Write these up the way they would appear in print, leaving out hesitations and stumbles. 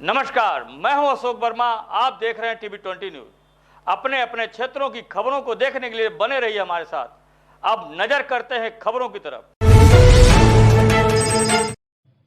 नमस्कार, मैं हूं अशोक वर्मा। आप देख रहे हैं टीवी 20 न्यूज। अपने अपने क्षेत्रों की खबरों को देखने के लिए बने रहिए हमारे साथ। अब नजर करते हैं खबरों की तरफ।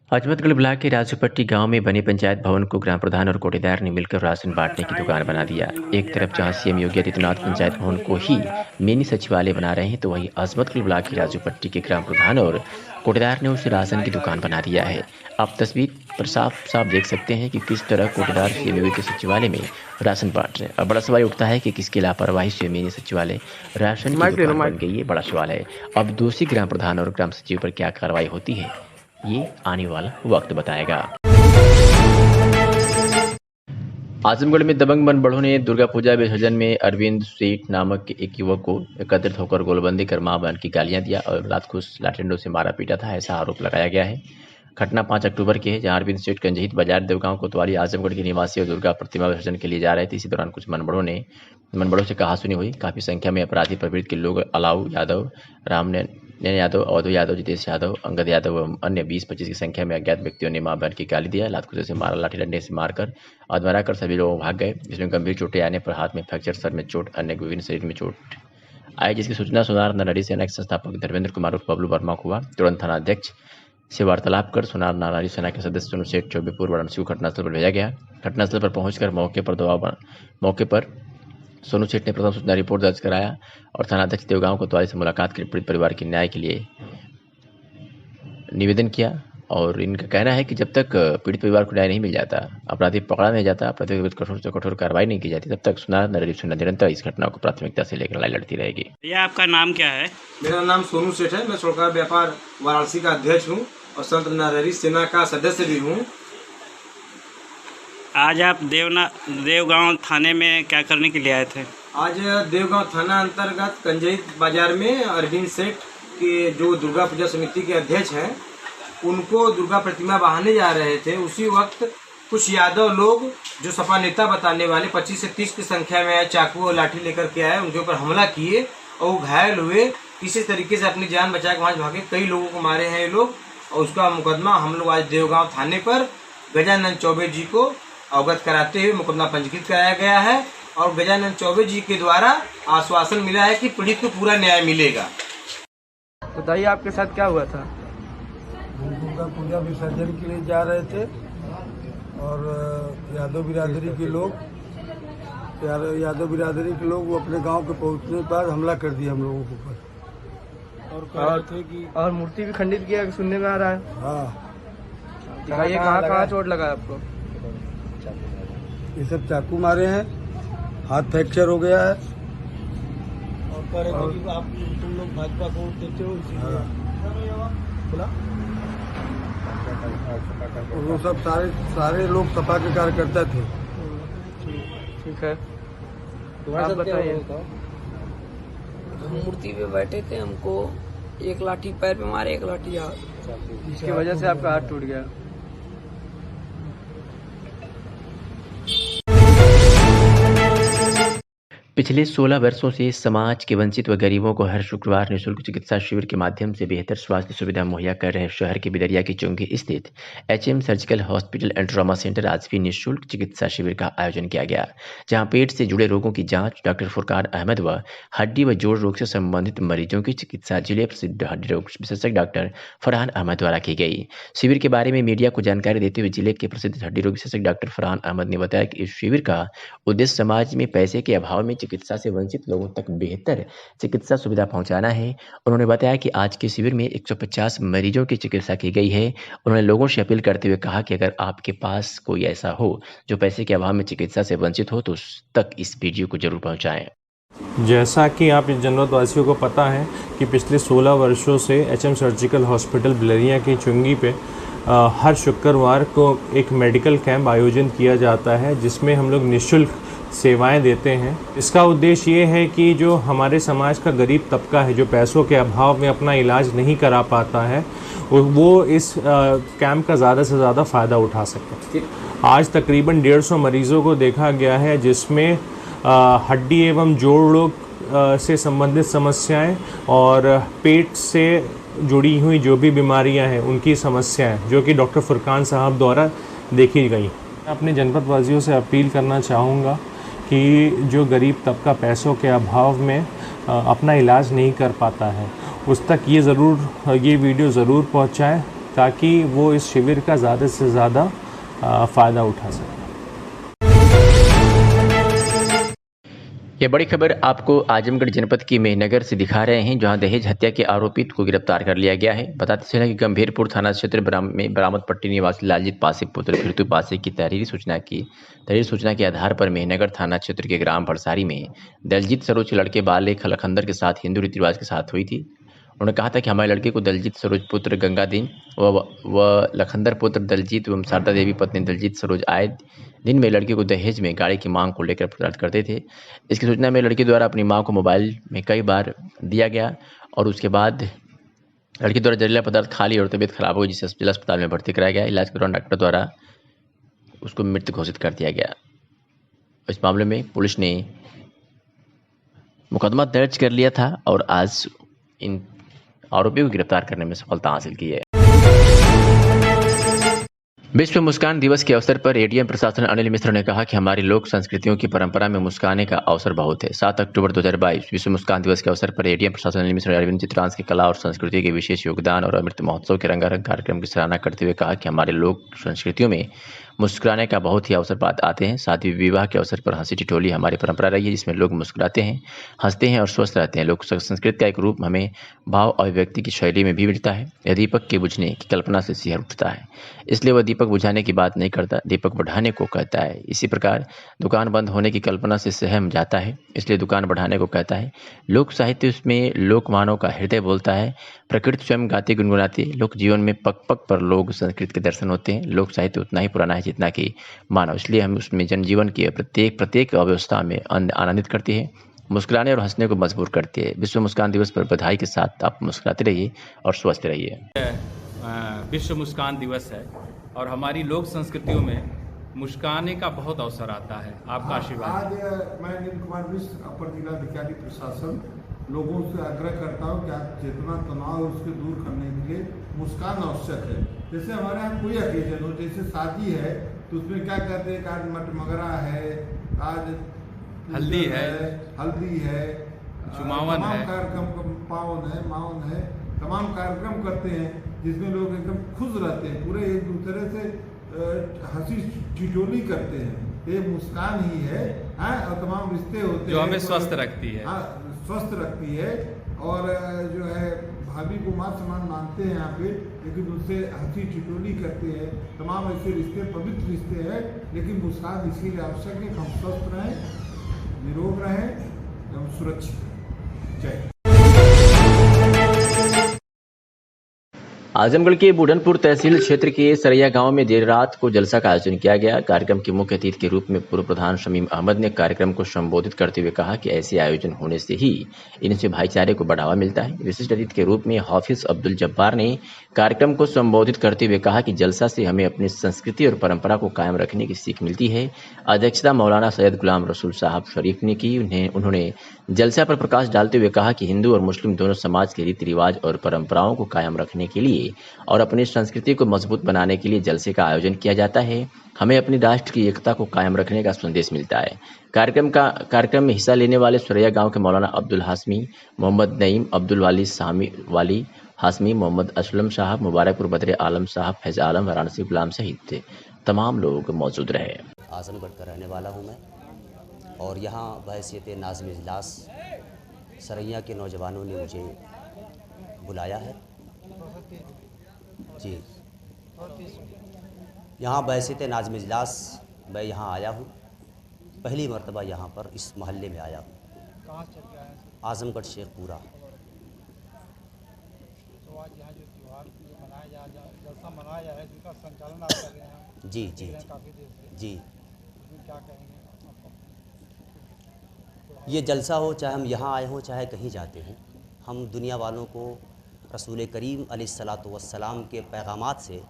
अजमतगढ़ ब्लॉक के राजूपट्टी गांव में बने पंचायत भवन को ग्राम प्रधान और कोटेदार ने मिलकर राशन बांटने की दुकान बना दिया। एक तरफ जहां सीएम योगी आदित्यनाथ पंचायत भवन को ही मिनी सचिवालय बना रहे हैं, तो वहीं अजमतगढ़ ब्लॉक के राजूपट्टी के ग्राम प्रधान और कोटेदार ने उसे राशन की दुकान बना दिया है। आप तस्वीर पर साफ साफ देख सकते हैं कि किस तरह कोटेदार सीएम योगी के सचिवालय में राशन बांट रहे हैं। अब बड़ा सवाल उठता है कि किसकी लापरवाही से मिनी सचिवालय राशन की दुकान बन गई, ये बड़ा सवाल है। अब दोषी ग्राम प्रधान और ग्राम सचिव पर क्या कार्रवाई होती है, ये आने वाला वक्त बताएगा। आजमगढ़ में दबंग बनबड़ों ने दुर्गा पूजा विसर्जन में अरविंद सेठ नामक एक युवक को एकत्रित होकर गोलबंदी कर मां बहन की गालियां दिया और रात को लाठी डंडों से मारा पीटा था, ऐसा आरोप लगाया गया है। घटना 5 अक्टूबर की है, जहां अरविंद सेठ कंजहित बाजार देवगांव कोतवाली आजमगढ़ के निवासी और दुर्गा प्रतिमा विसर्जन के लिए जा रहे थे। इसी दौरान कुछ मनबड़ों से कहासुनी हुई। काफी संख्या में अपराधी प्रवृत्ति के लोग अलाउ यादव, नैन यादव, अवधू यादव, जितेश यादव, अंगद यादव एवं अन्य 20-25 की संख्या में अज्ञात व्यक्तियों ने मां बहन की गाली दिया, लात से मारा, लाठी डंडे से मारकर अधमरा कर सभी लोग भाग गए। इसमें गंभीर चोटें आने पर हाथ में फ्रैक्चर, सर में चोट, अन्य विभिन्न शरीर में चोट आई, जिसकी सूचना सोनार नारायणी सेना के संस्थापक धर्मेंद्र कुमार उर्फ बबलू वर्मा को हुआ। तुरंत थानाध्यक्ष से वार्तालाप कर सोनार नारायणी सेना के सदस्य सोनू सेठ चौबेपुर वाराणसी को घटनास्थल पर भेजा गया। घटनास्थल पर पहुंचकर मौके पर सोनू सेठ ने प्रथम सूचना रिपोर्ट दर्ज कराया और थानाध्यक्ष देवगांव कोतवाली से मुलाकात कर पीड़ित परिवार के न्याय के लिए निवेदन किया। और इनका कहना है कि जब तक पीड़ित परिवार को न्याय नहीं मिल जाता, अपराधी पकड़ा नहीं जाता, अपराधी के विरुद्ध कठोर से कठोर कार्रवाई नहीं की जाती, तब तक सोनार नारायणी सेना निरंतर इस घटना को प्राथमिकता से लेकर लड़ाई लड़ती रहेगी। भैया, आपका नाम क्या है? मेरा नाम सोनू सेठ है। मैं स्वरोजगार व्यापार वाराणसी का अध्यक्ष हूँ और संत नारायणी सेना का सदस्य भी हूँ। आज आप देवगांव थाने में क्या करने के लिए आए थे? आज देवगांव थाना अंतर्गत कंजहित बाजार में अरविंद सेठ के जो दुर्गा पूजा समिति के अध्यक्ष हैं, उनको दुर्गा प्रतिमा बहाने जा रहे थे। उसी वक्त कुछ यादव लोग जो सपा नेता बताने वाले 25 से 30 की संख्या में आए, चाकू और लाठी लेकर के आए, उनके ऊपर हमला किए और वो घायल हुए। किसी तरीके से अपनी जान बचा के वहाँ भागे। कई लोगों को मारे हैं ये लोग और उसका मुकदमा हम लोग आज देवगांव थाने पर गजानन चौबे जी को अवगत कराते हुए मुकदमा पंजीकृत कराया गया है और गजानन चौबे जी के द्वारा आश्वासन मिला है कि पीड़ित को पूरा न्याय मिलेगा। बताइए, आपके साथ क्या हुआ था? दुर्गा पूजा विसर्जन के लिए जा रहे थे और यादव बिरादरी के लोग वो अपने गांव के पहुंचने के बाद हमला कर दिया हम लोगों के ऊपर और कह रहे थे कि और मूर्ति भी खंडित किया, सुनने में आ रहा है। हाँ, बताइए, कहाँ चोट लगा आपको? ये सब चाकू मारे हैं, हाथ फ्रैक्चर हो गया है और कह रहे थे कि आप तुम लोग भाजपा को वोट देते हो, वो सब सारे लोग सपा के कार्यकर्ता थे। ठीक है, आप बताइए। हम मूर्ति पे बैठे थे, हमको एक लाठी पैर पे मारे, एक लाठी हाथ, जिसकी वजह से आपका हाथ टूट गया। पिछले 16 वर्षों से समाज के वंचित व गरीबों को हर शुक्रवार निःशुल्क चिकित्सा शिविर के माध्यम से बेहतर स्वास्थ्य सुविधा मुहैया कर रहे शहर के बिदरिया की चुंगी स्थित HM surgical hospital and trauma centre आज भी निःशुल्क चिकित्सा शिविर का आयोजन किया गया, जहां पेट से जुड़े रोगों की जांच डॉक्टर फुरकान अहमद व हड्डी व जोड़ रोग से संबंधित मरीजों की चिकित्सा जिले प्रसिद्ध हड्डी रोग विशेषज्ञ डॉक्टर फरहान अहमद द्वारा की गई। शिविर के बारे में मीडिया को जानकारी देते हुए जिले के प्रसिद्ध हड्डी रोग विशेषज्ञ डॉक्टर फरहान अहमद ने बताया कि इस शिविर का उद्देश्य समाज में पैसे के अभाव में चिकित्सा से वंचित लोगों तक बेहतर चिकित्सा सुविधा पहुंचाना है। उन्होंने बताया कि आज के शिविर में 150 मरीजों की चिकित्सा की गई है। उन्होंने लोगों से अपील करते हुए कहा कि अगर आपके पास कोई ऐसा हो जो पैसे के अभाव में चिकित्सा से वंचित हो, तो उस तक इस वीडियो को जरूर पहुंचाएं। जैसा कि आप जनवासियों को पता है कि पिछले 16 वर्षों से HM सर्जिकल हॉस्पिटल बिलरिया की चुंगी पे हर शुक्रवार को एक मेडिकल कैंप आयोजन किया जाता है, जिसमें हम लोग निःशुल्क सेवाएं देते हैं। इसका उद्देश्य ये है कि जो हमारे समाज का गरीब तबका है, जो पैसों के अभाव में अपना इलाज नहीं करा पाता है, वो इस कैंप का ज़्यादा से ज़्यादा फ़ायदा उठा सके। आज तकरीबन 150 मरीज़ों को देखा गया है, जिसमें हड्डी एवं जोड़ रोग से संबंधित समस्याएं और पेट से जुड़ी हुई जो भी बीमारियां हैं उनकी समस्याएं, जो कि डॉक्टर फुरकान साहब द्वारा देखी गई। अपने जनपद वासियों से अपील करना चाहूँगा कि जो गरीब तबका पैसों के अभाव में अपना इलाज नहीं कर पाता है, उस तक ये वीडियो ज़रूर पहुँचाएँ ताकि वो इस शिविर का ज़्यादा से ज़्यादा फ़ायदा उठा सके। यह बड़ी खबर आपको आजमगढ़ जनपद की मेहनगर से दिखा रहे हैं, जहां दहेज हत्या के आरोपित को गिरफ्तार कर लिया गया है। बताते चलें कि गंभीरपुर थाना क्षेत्र में बरामद पट्टी निवासी लालजीत पासे पुत्र फिरतू पासे की तहरीरी सूचना के आधार पर मेहनगर थाना क्षेत्र के ग्राम भड़सारी में दलजीत सरोज के लड़के बालेख लखंदर के साथ हिंदू रीति रिवाज के साथ हुई थी। उन्होंने कहा था कि हमारे लड़के को दलजीत सरोज पुत्र गंगादीन व लखंदर पुत्र दलजीत एवं शारदा देवी पत्नी दलजीत सरोज आए दिन में लड़के को दहेज में गाड़ी की मांग को लेकर प्रताड़ित करते थे। इसकी सूचना में लड़के द्वारा अपनी मां को मोबाइल में कई बार दिया गया और उसके बाद लड़के द्वारा जहरीला पदार्थ खा ली और तबीयत खराब हो, जिसे जिला अस्पताल में भर्ती कराया गया। इलाज के दौरान डॉक्टर द्वारा उसको मृत घोषित कर दिया गया। इस मामले में पुलिस ने मुकदमा दर्ज कर लिया था और आज इन आरोपियों को गिरफ्तार करने में सफलता हासिल की है। विश्व मुस्कान दिवस के अवसर पर एडीएम प्रशासन अनिल मिश्र ने कहा कि हमारी लोक संस्कृतियों की परंपरा में मुस्काने का अवसर बहुत है। 7 अक्टूबर 2022 विश्व मुस्कान दिवस के अवसर पर एडीएम प्रशासन अनिल मिश्र ने अरविंद चित्रांश की कला और संस्कृति के विशेष योगदान और अमृत महोत्सव के रंगारंग कार्यक्रम की सराहना करते हुए कहा कि हमारे लोक संस्कृतियों में मुस्कुराने का बहुत ही अवसर आते हैं। साथ ही विवाह के अवसर पर हंसी ठिठोली हमारी परंपरा रही है, जिसमें लोग मुस्कुराते हैं, हंसते हैं और स्वस्थ रहते हैं। लोक संस्कृति का एक रूप हमें भाव अभिव्यक्ति की शैली में भी मिलता है। यह दीपक के बुझने की कल्पना से सिहर उठता है, इसलिए वह दीपक बुझाने की बात नहीं करता, दीपक बढ़ाने को कहता है। इसी प्रकार दुकान बंद होने की कल्पना से सहम जाता है, इसलिए दुकान बढ़ाने को कहता है। लोक साहित्य में लोक मानव का हृदय बोलता है। प्रकृति स्वयं गाती गुनगुनाती, लोक जीवन में पग पग पर लोक संस्कृति के दर्शन होते हैं। लोक साहित्य उतना ही पुराना है जितना कि मानव, इसलिए हम उसमें जनजीवन की प्रत्येक अवस्था में आनंदित करती है, मुस्कुराने और हंसने को मजबूर करती है। विश्व मुस्कान दिवस पर बधाई के साथ आप मुस्कुराते रहिए और स्वस्थ रहिए। विश्व मुस्कान दिवस है और हमारी लोक संस्कृतियों में मुस्काने का बहुत अवसर आता है। आपका आशीर्वाद। आज मैं अनिल कुमार मिश्र अपर जिलाधिकारी प्रशासन लोगों से आग्रह करता हूँ कि आप चेतना तनाव उसके दूर करने के लिए मुस्कान आवश्यक है। जैसे हमारे यहाँ कोई ओकेजन हो, जैसे शादी है तो उसमें क्या कहते हैं, आज मटमगरा है, आज हल्दी है, तमाम कार्यक्रम मावन है, तमाम कार्यक्रम करते हैं जिसमें लोग एकदम खुश रहते हैं, पूरे एक दूसरे से हंसी ठिठोली करते हैं। ये मुस्कान ही है और तमाम रिश्ते होते हैं जो हमें स्वस्थ रखती है। स्वस्थ रखती है और जो है भाभी को मां समान मानते हैं यहाँ पे, लेकिन उससे हंसी ठिठोली करते हैं। तमाम ऐसे रिश्ते पवित्र रिश्ते हैं, लेकिन मुस्कान इसीलिए आवश्यक है कि हम स्वस्थ रहें, निरोग रहें एवं सुरक्षित रहें। जय। आजमगढ़ के बूढ़नपुर तहसील क्षेत्र के सरैया गांव में देर रात को जलसा का आयोजन किया गया। कार्यक्रम के मुख्य अतिथि के रूप में पूर्व प्रधान शमीम अहमद ने कार्यक्रम को संबोधित करते हुए कहा कि ऐसे आयोजन होने से ही इनसे भाईचारे को बढ़ावा मिलता है। विशिष्ट अतिथि के रूप में हाफिज अब्दुल जब्बार ने कार्यक्रम को संबोधित करते हुए कहा कि जलसा से हमें अपनी संस्कृति और परंपरा को कायम रखने की सीख मिलती है। अध्यक्षता मौलाना सैयद गुलाम रसूल साहब शरीफ ने की। उन्होंने जलसा पर प्रकाश डालते हुए कहा कि हिंदू और मुस्लिम दोनों समाज के रीति रिवाज और परंपराओं को कायम रखने के लिए और अपनी संस्कृति को मजबूत बनाने के लिए जलसे का आयोजन किया जाता है। हमें अपनी राष्ट्र की एकता को कायम रखने का संदेश मिलता है। कार्यक्रम में हिस्सा लेने वाले सरैया गांव के मौलाना अब्दुल हाशमी, मोहम्मद नईम, अब्दुल वाली हाशमी, मोहम्मद असलम साहब, मुबारकपुर बदरे आलम साहब, फैज आलम, वाराणसी गुलाम सहित तमाम लोग मौजूद रहे। आजमगढ़ का रहने वाला हूँ मैं और यहाँ बहैसियत नाज़िम इजलास सरैया के नौजवानों ने मुझे बुलाया है जी। यहाँ बहैसियत नाज़िम इजलास मैं यहाँ आया हूँ, पहली मर्तबा यहाँ पर इस मोहल्ले में आया हूँ। आजमगढ़ शेखपुरा। तो आज यहाँ जो त्यौहार जलसा मनाया जा रहा है, जिसका संचालन आप कर रहे हैं जी जी जी, क्या कहेंगे? ये जलसा हो, चाहे हम यहाँ आए हों चाहे कहीं जाते हों, हम दुनिया वालों को रसूल करीम अलैहिस्सलातु वस्सलाम के पैगामात से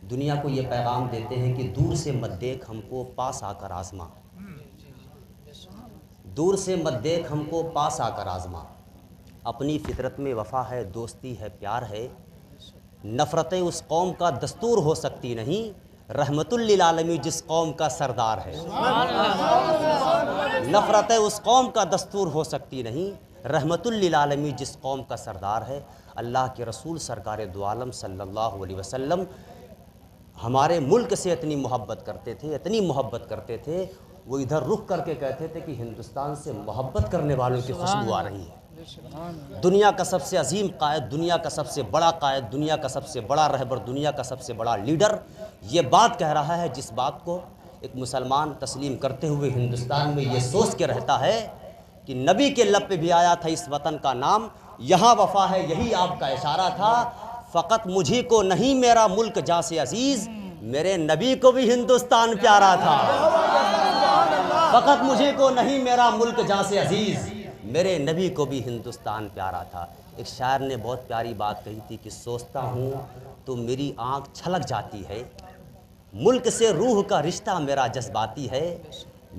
दुनिया को ये पैगाम देते हैं कि दूर से मत देख, हमको पास आकर आज़मा। दूर से मत देख, हमको पास आकर आज़मा। अपनी फितरत में वफ़ा है, दोस्ती है, प्यार है। नफ़रतें उस कौम का दस्तूर हो सकती नहीं, रहमतुल लिल आलमीन जिस कौम का सरदार है, नफ़रत उस कौम का दस्तूर हो सकती नहीं। रहमतुल लिल आलमीन जिस कौम का सरदार है, अल्लाह के रसूल सरकार दो आलम सल्लल्लाहु अलैहि वसल्लम हमारे मुल्क से इतनी मोहब्बत करते थे, इतनी मोहब्बत करते थे, वो इधर रुख करके कहते थे कि हिंदुस्तान से मोहब्बत करने वालों की खुशबू आ रही है। दुनिया का सबसे अजीम कायद, दुनिया का सबसे बड़ा कायद, दुनिया का सबसे बड़ा रहबर, दुनिया का सबसे बड़ा लीडर ये बात कह रहा है, जिस बात को एक मुसलमान तस्लीम करते हुए हिंदुस्तान में ये सोच के रहता है कि नबी के लब पे भी आया था इस वतन का नाम, यहाँ वफा है यही आपका इशारा था। फ़कत मुझी को नहीं मेरा मुल्क जहाँ से अजीज़, मेरे नबी को भी हिंदुस्तान प्यारा था। फ़कत मुझे को नहीं मेरा मुल्क जहाँ से अजीज़, मेरे नबी को भी हिंदुस्तान प्यारा था। एक शायर ने बहुत प्यारी बात कही थी कि सोचता हूँ तो मेरी आँख छलक जाती है, मुल्क से रूह का रिश्ता मेरा जज्बाती है।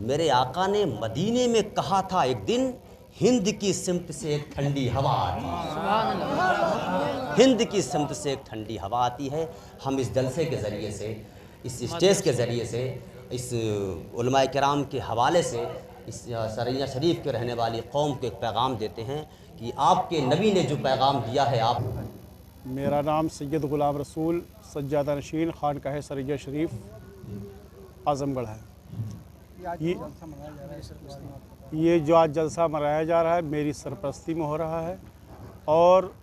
मेरे आका ने मदीने में कहा था एक दिन, हिंद की सिमत से एक ठंडी हवा आती है, हिंद की सिमत से एक ठंडी हवा आती है। हम इस जलसे के ज़रिए से, इस स्टेज के ज़रिए से, इस उलमाए किराम के हवाले से इस सरैया शरीफ के रहने वाली कौम को एक पैगाम देते हैं कि आपके नबी ने जो पैगाम दिया है आप। मेरा नाम सैयद ग़ुलाम रसूल सज्जादा नशीन खानकाह सरैया शरीफ आज़मगढ़ है। ये जो आज जलसा मनाया जा रहा है मेरी सरपरस्ती में हो रहा है, और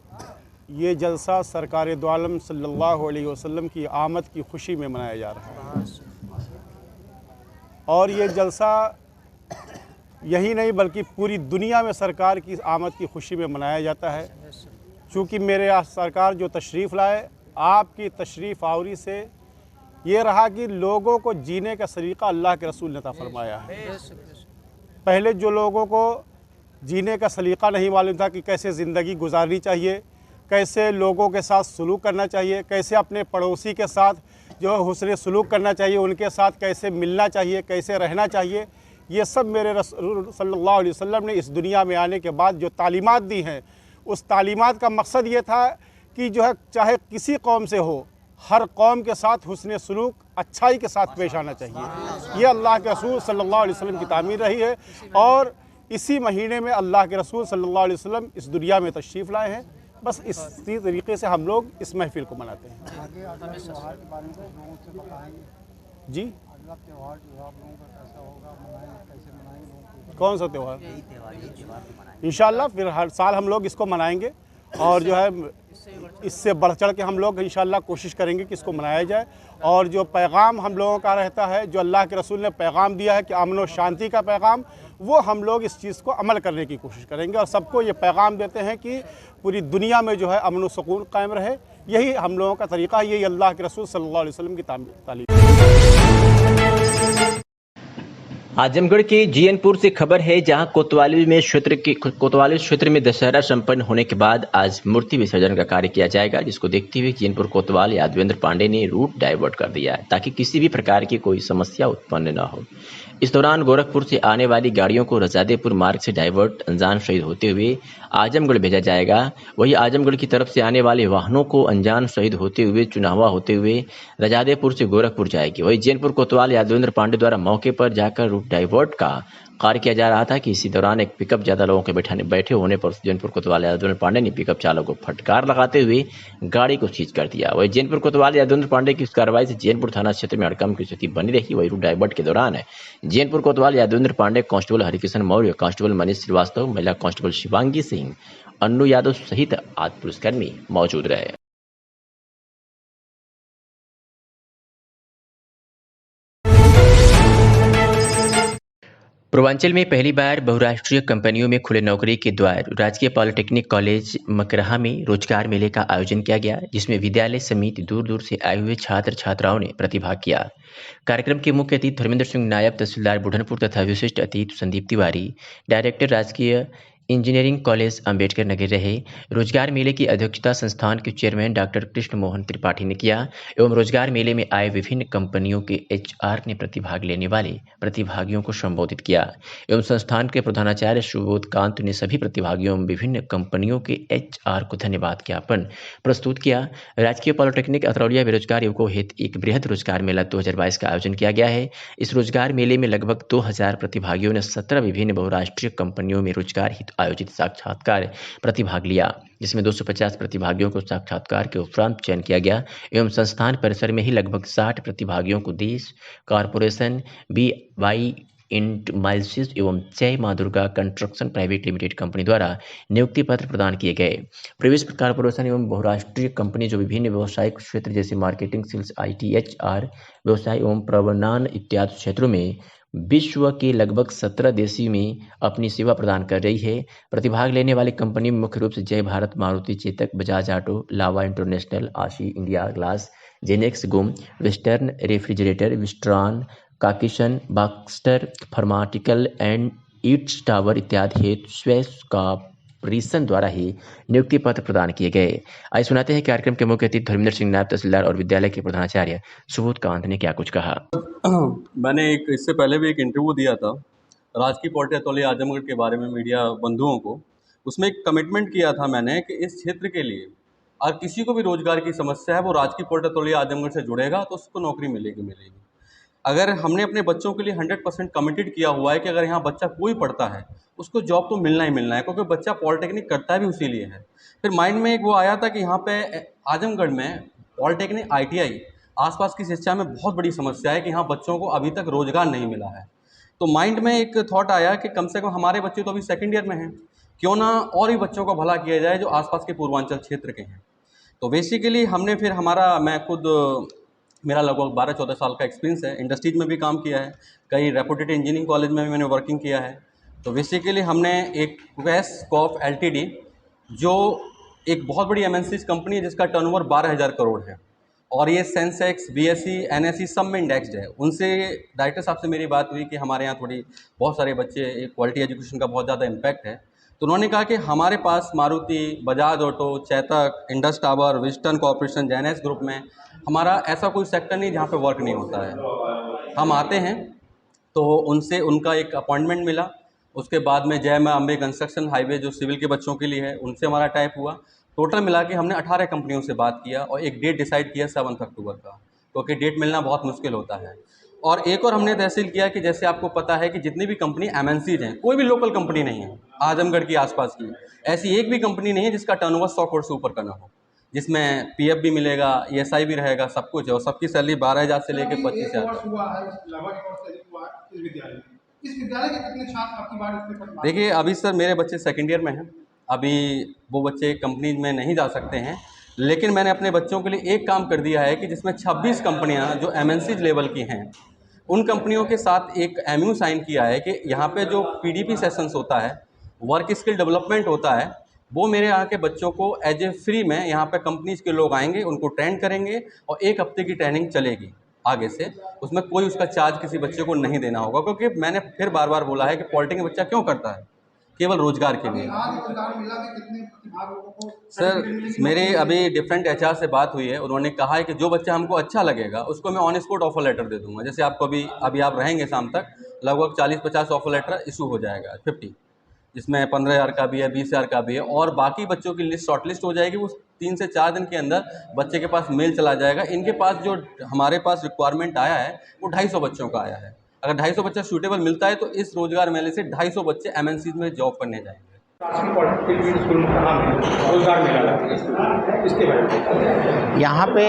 ये जलसा सरकार दो आलम सल्लल्लाहु अलैहि वसल्लम की आमद की खुशी में मनाया जा रहा है। और ये जलसा यही नहीं बल्कि पूरी दुनिया में सरकार की आमद की खुशी में मनाया जाता है। चूँकि मेरे सरकार जो तशरीफ़ लाए, आपकी तशरीफ़ आवरी से ये रहा कि लोगों को जीने का सलीक़ा अल्लाह के रसूल ने अता फरमाया है। पहले जो लोगों को जीने का सलीक़ा नहीं मालूम था कि कैसे ज़िंदगी गुजारनी चाहिए, कैसे लोगों के साथ सलूक करना चाहिए, कैसे अपने पड़ोसी के साथ जो है हुस्न सलूक करना चाहिए, उनके साथ कैसे मिलना चाहिए, कैसे रहना चाहिए, ये सब मेरे रसूल सल्लल्लाहु अलैहि वसल्लम ने इस दुनिया में आने के बाद जो तालीमात दी हैं, उस तालीमात का मकसद ये था कि जो है चाहे किसी कौम से हो, हर कौम के साथ हुस्न सलूक अच्छाई के साथ पेश आना चाहिए। ये अल्लाह के रसूल सल्लल्लाहु अलैहि वसल्लम की तामीर रही है, और इसी महीने में अल्लाह के रसूल सल्लल्लाहु अलैहि वसल्लम इस दुनिया में तशरीफ़ लाए हैं। बस इसी तरीके से हम लोग इस महफिल को मनाते हैं। जी, कौन सा त्यौहार? इंशाअल्लाह फिर हर साल हम लोग इसको मनाएंगे, और जो है इससे बढ़ चढ़ के हम लोग इंशाअल्लाह कोशिश करेंगे कि इसको मनाया जाए। और जो पैगाम हम लोगों का रहता है, जो अल्लाह के रसूल ने पैगाम दिया है कि अमन और शांति का पैगाम, वो हम लोग इस चीज़ को अमल करने की कोशिश करेंगे, और सबको ये पैगाम देते हैं कि पूरी दुनिया में जो है अमन और सुकून कायम रहे। यही हम लोगों का तरीक़ा है, यही अल्लाह के रसूल सल्लल्लाहु अलैहि वसल्लम की तालीम। आजमगढ़ के जीएनपुर से खबर है, जहां कोतवाली क्षेत्र में दशहरा संपन्न होने के बाद आज मूर्ति विसर्जन का कार्य किया जाएगा, जिसको देखते हुए जीएनपुर कोतवाल यादवेंद्र पांडे ने रूट डाइवर्ट कर दिया है ताकि किसी भी प्रकार की कोई समस्या उत्पन्न न हो। इस दौरान गोरखपुर से आने वाली गाड़ियों को रजादेपुर मार्ग से डाइवर्ट अंजान शहीद होते हुए आजमगढ़ भेजा जाएगा। वहीं आजमगढ़ की तरफ से आने वाले वाहनों को अंजान शहीद होते हुए चुनावा होते हुए रजादेपुर से गोरखपुर जाएगी। वहीं जीएनपुर कोतवाल यादवेंद्र पांडे द्वारा मौके पर जाकर रूट डाइवर्ट का कार्य किया जा रहा था कि इसी दौरान एक पिकअप ज्यादा लोगों के बैठे होने पर जीएनपुर कोतवाल यादवेंद्र पांडे ने पिकअप चालक को फटकार लगाते हुए गाड़ी को सीज कर दिया। वही जीएनपुर कोतवाल यादवेंद्र पांडे की इस कार्रवाई से जीएनपुर थाना क्षेत्र में हड़कंप की स्थिति बनी रही। वही रूट डाइवर्ट के दौरान जीएनपुर कोतवाल यादवेंद्र पांडे, कांस्टेबल हरिकिशन मौर्य, कांस्टेबल मनीष श्रीवास्तव, महिला कांस्टेबल शिवांगी सिंह, अन्नू यादव सहित आदि पुलिसकर्मी मौजूद रहे। पूर्वांचल में पहली बार बहुराष्ट्रीय कंपनियों में खुले नौकरी के द्वार राजकीय पॉलिटेक्निक कॉलेज मकरहा में रोजगार मेले का आयोजन किया गया, जिसमें विद्यालय समेत दूर दूर से आए हुए छात्र छात्राओं ने प्रतिभाग किया। कार्यक्रम के मुख्य अतिथि धर्मेंद्र सिंह नायब तहसीलदार बुढ़नपुर तथा विशिष्ट अतिथि संदीप तिवारी, डायरेक्टर राजकीय इंजीनियरिंग कॉलेज अंबेडकर नगर रहे रोजगार मेले की अध्यक्षता संस्थान के चेयरमैन डॉक्टर कृष्ण मोहन त्रिपाठी ने किया एवं रोजगार मेले में आए विभिन्न कंपनियों के एचआर ने प्रतिभाग लेने वाले प्रतिभागियों को संबोधित किया एवं संस्थान के प्रधानाचार्य सुबोध कांत ने सभी प्रतिभागियों एवं विभिन्न कंपनियों के एचआर को धन्यवाद ज्ञापन प्रस्तुत किया। राजकीय पॉलिटेक्निक अतरौलिया बेरोजगार युवकों हेतु एक बृहद रोजगार मेला 2022 का आयोजन किया गया है। इस रोजगार मेले में लगभग 2000 प्रतिभागियों ने 17 विभिन्न बहुराष्ट्रीय कंपनियों में रोजगार हेतु आयोजित साक्षात्कार प्रतिभाग लिया, जिसमें 250 प्रतिभागियों को साक्षात्कार के उपरांत चयन किया गया एवं संस्थान परिसर में ही लगभग 60 प्रतिभागियों को देश कॉरपोरेशन BY इंटमाइसिस एवं जय मां Durga construction private limited company द्वारा नियुक्ति पत्र प्रदान किए गए। प्रवेश कॉरपोरेशन एवं बहुराष्ट्रीय कंपनी जो विभिन्न व्यावसायिक क्षेत्र जैसे मार्केटिंग, सेल्स, IT, HR, व्यवसाय एवं प्रबंधन इत्यादि क्षेत्रों में विश्व के लगभग 17 देशों में अपनी सेवा प्रदान कर रही है। प्रतिभाग लेने वाली कंपनी में मुख्य रूप से Jai Bharat, Maruti, Chetak, Bajaj auto, Lava international, Asahi India glass, जेनेक्स गुम, वेस्टर्न रेफ्रिजरेटर, विस्ट्रॉन, काकिशन, बॉक्स्टर फार्मास्यूटिकल एंड ईट्स टावर इत्यादि हेतु स्वेस कॉर्पोरेशन द्वारा ही नियुक्ति पत्र प्रदान किए गए। आइए सुनाते हैं कार्यक्रम के मुख्य अतिथि धर्मेंद्र सिंह, नायब तहसीलदार और विद्यालय के प्रधानाचार्य सुबोध कांत ने क्या कुछ कहा। मैंने इससे पहले भी एक इंटरव्यू दिया था राजकीय पॉलिटेक्निक अतरौलिया आजमगढ़ के बारे में मीडिया बंधुओं को। उसमें एक कमिटमेंट किया था मैंने कि इस क्षेत्र के लिए और किसी को भी रोजगार की समस्या है वो राजकीय पॉलिटेक्निक अतरौलिया आजमगढ़ से जुड़ेगा तो उसको नौकरी मिलेगी। अगर हमने अपने बच्चों के लिए 100% कमिटेड किया हुआ है कि अगर यहाँ बच्चा कोई पढ़ता है उसको जॉब तो मिलना ही मिलना है, क्योंकि बच्चा पॉलिटेक्निक करता भी उसी लिए है। फिर माइंड में एक वो आया था कि यहाँ पे आजमगढ़ में पॉलिटेक्निक ITI आसपास की शिक्षा में बहुत बड़ी समस्या है कि यहाँ बच्चों को अभी तक रोजगार नहीं मिला है। तो माइंड में एक थॉट आया कि कम से कम हमारे बच्चे तो अभी सेकेंड ईयर में हैं, क्यों ना और भी बच्चों का भला किया जाए जो आसपास के पूर्वांचल क्षेत्र के हैं। तो बेसिकली हमने फिर मैं खुद मेरा लगभग 12-14 साल का एक्सपीरियंस है, इंडस्ट्रीज में भी काम किया है, कई रेपुटेड इंजीनियरिंग कॉलेज में भी मैंने वर्किंग किया है। तो बेसिकली हमने एक क्वेस कॉप LTD जो एक बहुत बड़ी MNC कंपनी है जिसका टर्नओवर 12,000 करोड़ है और ये सेंसेक्स, BSE, NSE सब में इंडेक्स्ड है। उनसे डायरेक्टर साहब से मेरी बात हुई कि हमारे यहाँ बहुत सारे बच्चे क्वालिटी एजुकेशन का बहुत ज़्यादा इम्पैक्ट है। तो उन्होंने कहा कि हमारे पास Maruti, Bajaj auto, Chetak, Indus tower, western corporation, जैनेस ग्रुप में हमारा ऐसा कोई सेक्टर नहीं जहाँ पे वर्क नहीं होता है। हम आते हैं तो उनसे उनका एक अपॉइंटमेंट मिला, उसके बाद में जय मां अम्बे कंस्ट्रक्शन हाईवे जो सिविल के बच्चों के लिए है उनसे हमारा टाइप हुआ। टोटल मिला के हमने 18 कंपनियों से बात किया और एक डेट डिसाइड किया 7 अक्टूबर का, क्योंकि डेट मिलना बहुत मुश्किल होता है। और एक और हमने तहसील किया कि जैसे आपको पता है कि जितनी भी कंपनी MNCs हैं, कोई भी लोकल कंपनी नहीं है आजमगढ़ की आसपास की, ऐसी एक भी कंपनी नहीं है जिसका टर्नओवर 100 करोड़ से ऊपर का ना हो, जिसमें PF भी मिलेगा, ESI भी रहेगा, सब कुछ है और सबकी सैलरी 12,000 से लेकर 25,000। देखिए अभी सर मेरे बच्चे सेकेंड ईयर में हैं, अभी वो बच्चे कंपनी में नहीं जा सकते हैं, लेकिन मैंने अपने बच्चों के लिए एक काम कर दिया है कि जिसमें 26 कंपनियां जो MNC लेवल की हैं उन कंपनियों के साथ एक MOU साइन किया है कि यहाँ पे जो PDP सेशंस होता है, वर्क स्किल डेवलपमेंट होता है, वो मेरे यहाँ के बच्चों को एज ए फ्री में यहाँ पे कंपनीज के लोग आएंगे, उनको ट्रेन करेंगे और 1 हफ्ते की ट्रेनिंग चलेगी आगे से, उसमें कोई उसका चार्ज किसी बच्चे को नहीं देना होगा। क्योंकि मैंने फिर बार बार बोला है कि पॉलिटेक्निक बच्चा क्यों करता है, केवल रोजगार के लिए। सर मेरी अभी डिफरेंट HR से बात हुई है, उन्होंने कहा है कि जो बच्चा हमको अच्छा लगेगा उसको मैं ऑन स्पॉट ऑफर लेटर दे दूंगा। जैसे आपको अभी आप रहेंगे शाम तक लगभग 40-50 ऑफर लेटर इशू हो जाएगा, 50, जिसमें 15,000 का भी है, 20,000 का भी है, और बाकी बच्चों की लिस्ट शॉर्टलिस्ट हो जाएगी। वो 3 से 4 दिन के अंदर बच्चे के पास मेल चला जाएगा। इनके पास जो हमारे पास रिक्वायरमेंट आया है वो 250 बच्चों का आया है। अगर 250 बच्चा सूटेबल मिलता है तो इस रोजगार मेले से 250 बच्चे MNC में जॉब करने जाएंगे। यहाँ पे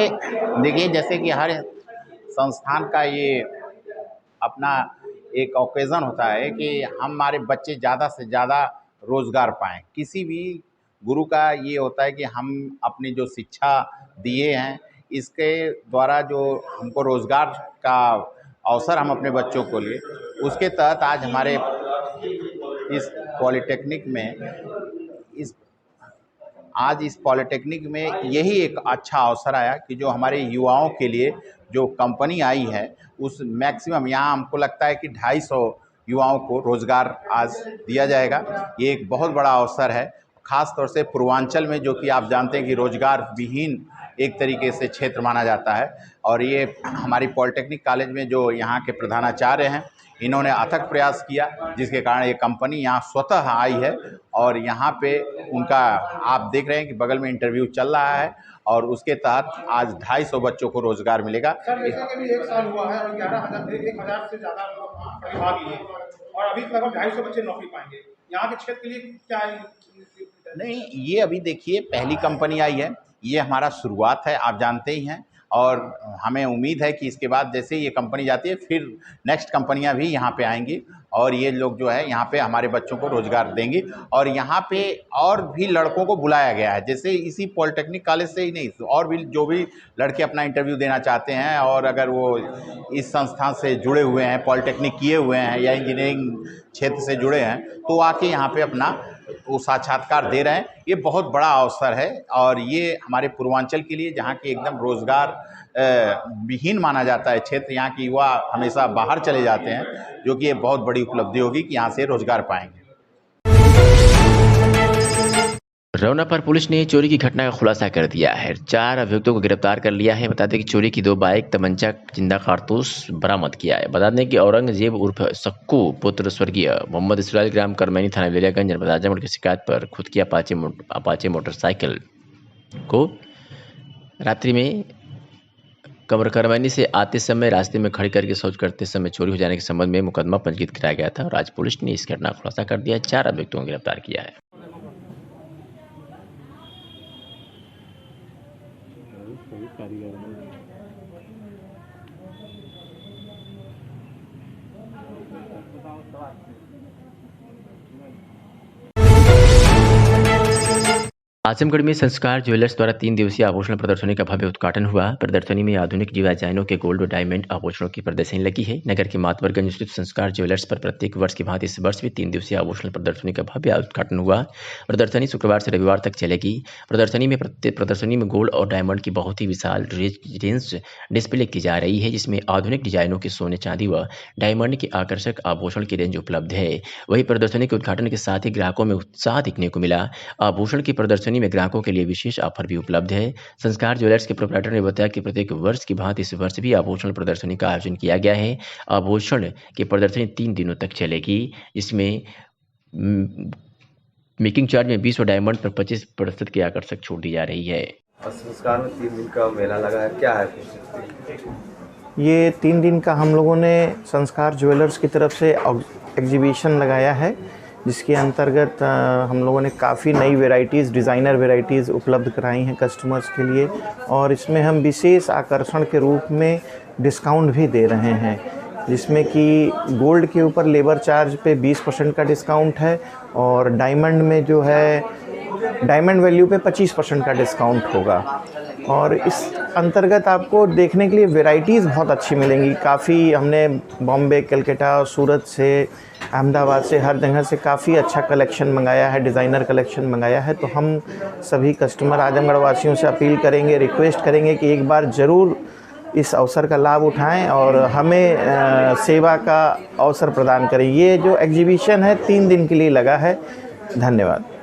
देखिए जैसे कि हर संस्थान का ये अपना एक ओकेज़न होता है कि हमारे बच्चे ज़्यादा से ज़्यादा रोज़गार पाएँ। किसी भी गुरु का ये होता है कि हम अपनी जो शिक्षा दिए हैं इसके द्वारा जो हमको रोज़गार का अवसर हम अपने बच्चों को लिए, उसके तहत आज हमारे इस पॉलिटेक्निक में यही एक अच्छा अवसर आया कि जो हमारे युवाओं के लिए जो कंपनी आई है उस मैक्सिमम यहाँ हमको लगता है कि 250 युवाओं को रोज़गार आज दिया जाएगा। ये एक बहुत बड़ा अवसर है, ख़ास तौर से पूर्वांचल में, जो कि आप जानते हैं कि रोज़गार विहीन एक तरीके से क्षेत्र माना जाता है। और ये हमारी पॉलिटेक्निक कॉलेज में जो यहाँ के प्रधानाचार्य हैं, इन्होंने अथक प्रयास किया, जिसके कारण ये कंपनी यहाँ स्वतः आई है। और यहाँ पे उनका आप देख रहे हैं कि बगल में इंटरव्यू चल रहा है, और उसके तहत आज 250 बच्चों को रोज़गार मिलेगा। सर, जैसे कि अभी 1 साल हुआ है और 11,000 से ज़्यादा प्रतिभागी हैं और अभी लगभग 250 बच्चे नौकरी पाएंगे। यहाँ के क्षेत्र के लिए क्या नहीं, ये अभी देखिए पहली कंपनी आई है, ये हमारा शुरुआत है, आप जानते ही हैं। और हमें उम्मीद है कि इसके बाद जैसे ये कंपनी जाती है, फिर नेक्स्ट कंपनियां भी यहाँ पे आएंगी और ये लोग जो है यहाँ पे हमारे बच्चों को रोज़गार देंगे। और यहाँ पे और भी लड़कों को बुलाया गया है, जैसे इसी पॉलिटेक्निक कॉलेज से ही नहीं, और भी जो भी लड़के अपना इंटरव्यू देना चाहते हैं और अगर वो इस संस्थान से जुड़े हुए हैं, पॉलिटेक्निक किए हुए हैं या इंजीनियरिंग क्षेत्र से जुड़े हैं, तो आके यहाँ पे अपना वो साक्षात्कार दे रहे हैं। ये बहुत बड़ा अवसर है और ये हमारे पूर्वांचल के लिए, जहाँ की एकदम रोज़गार विहीन माना जाता है क्षेत्र, यहाँ के युवा हमेशा बाहर चले जाते हैं, जो कि ये बहुत बड़ी उपलब्धि होगी कि यहाँ से रोज़गार पाएंगे। रौनापर पुलिस ने चोरी की घटना का खुलासा कर दिया है। 4 अभियुक्तों को गिरफ्तार कर लिया है। बता दें कि चोरी की 2 बाइक, तमंचा, जिंदा कारतूस बरामद किया है। बता दें कि औरंगजेब उर्फ सक्कू पुत्र स्वर्गीय मोहम्मद इसराइल ग्राम करमैनी थाना बेलियागंज जनपद आजमगढ़ की शिकायत पर खुद की अपाचे मोटरसाइकिल को रात्रि में करमैनी से आते समय रास्ते में खड़ी करके शौच करते समय चोरी हो जाने के संबंध में मुकदमा पंजीकृत कराया गया था और आज पुलिस ने इस घटना का खुलासा कर दिया है। 4 अभियुक्तों को गिरफ्तार किया है। आजमगढ़ में संस्कार ज्वेलर्स द्वारा 3 दिवसीय आभूषण प्रदर्शनी का भव्य उद्घाटन हुआ। प्रदर्शनी में आधुनिक डिजाइनों के गोल्ड और डायमंड आभूषणों की प्रदर्शनी लगी है। नगर के मातवरगंज स्थित संस्कार ज्वेलर्स पर प्रत्येक वर्ष की भांति इस वर्ष भी 3 दिवसीय आभूषण प्रदर्शनी का भव्य उद्घाटन हुआ। प्रदर्शनी शुक्रवार से रविवार तक चलेगी। प्रदर्शनी में गोल्ड और डायमंड की बहुत ही विशाल रेंज डिस्प्ले की जा रही है, जिसमें आधुनिक डिजाइनों के सोने, चांदी व डायमंड के आकर्षक आभूषण की रेंज उपलब्ध है। वहीं प्रदर्शनी के उद्घाटन के साथ ही ग्राहकों में उत्साह दिखने को मिला। आभूषण की प्रदर्शनी में ग्राहकों के लिए विशेष ऑफर भी उपलब्ध है। संस्कार ज्वेलर्स के प्रोप्राइटर ने बताया कि प्रत्येक वर्ष की भांति इस वर्ष भी आभूषण प्रदर्शनी का आयोजन किया गया है। आभूषण की प्रदर्शनी 3 दिनों तक चलेगी। इसमें मेकिंग चार्ज में 20 और डायमंड पर 25% की आकर्षक छूट दी जा रही है। संस्कार में 3 दिन का मेला लगा है, क्या है? ये 3 दिन का हम लोगों ने संस्कार ज्वेलर्स की तरफ से एग्जीबिशन लगाया है, जिसके अंतर्गत हम लोगों ने काफ़ी नई वैरायटीज़, डिज़ाइनर वैरायटीज़ उपलब्ध कराई हैं कस्टमर्स के लिए। और इसमें हम विशेष आकर्षण के रूप में डिस्काउंट भी दे रहे हैं, जिसमें कि गोल्ड के ऊपर लेबर चार्ज पे 20% का डिस्काउंट है और डायमंड में जो है डायमंड वैल्यू पे 25% का डिस्काउंट होगा। और इस अंतर्गत आपको देखने के लिए वैरायटीज़ बहुत अच्छी मिलेंगी। काफ़ी हमने बॉम्बे, कलकत्ता, सूरत से, अहमदाबाद से, हर जगह से काफ़ी अच्छा कलेक्शन मंगाया है, डिज़ाइनर कलेक्शन मंगाया है। तो हम सभी कस्टमर आजमगढ़ वासियों से अपील करेंगे, रिक्वेस्ट करेंगे कि एक बार ज़रूर इस अवसर का लाभ उठाएं और हमें सेवा का अवसर प्रदान करें। ये जो एग्जीबिशन है 3 दिन के लिए लगा है। धन्यवाद।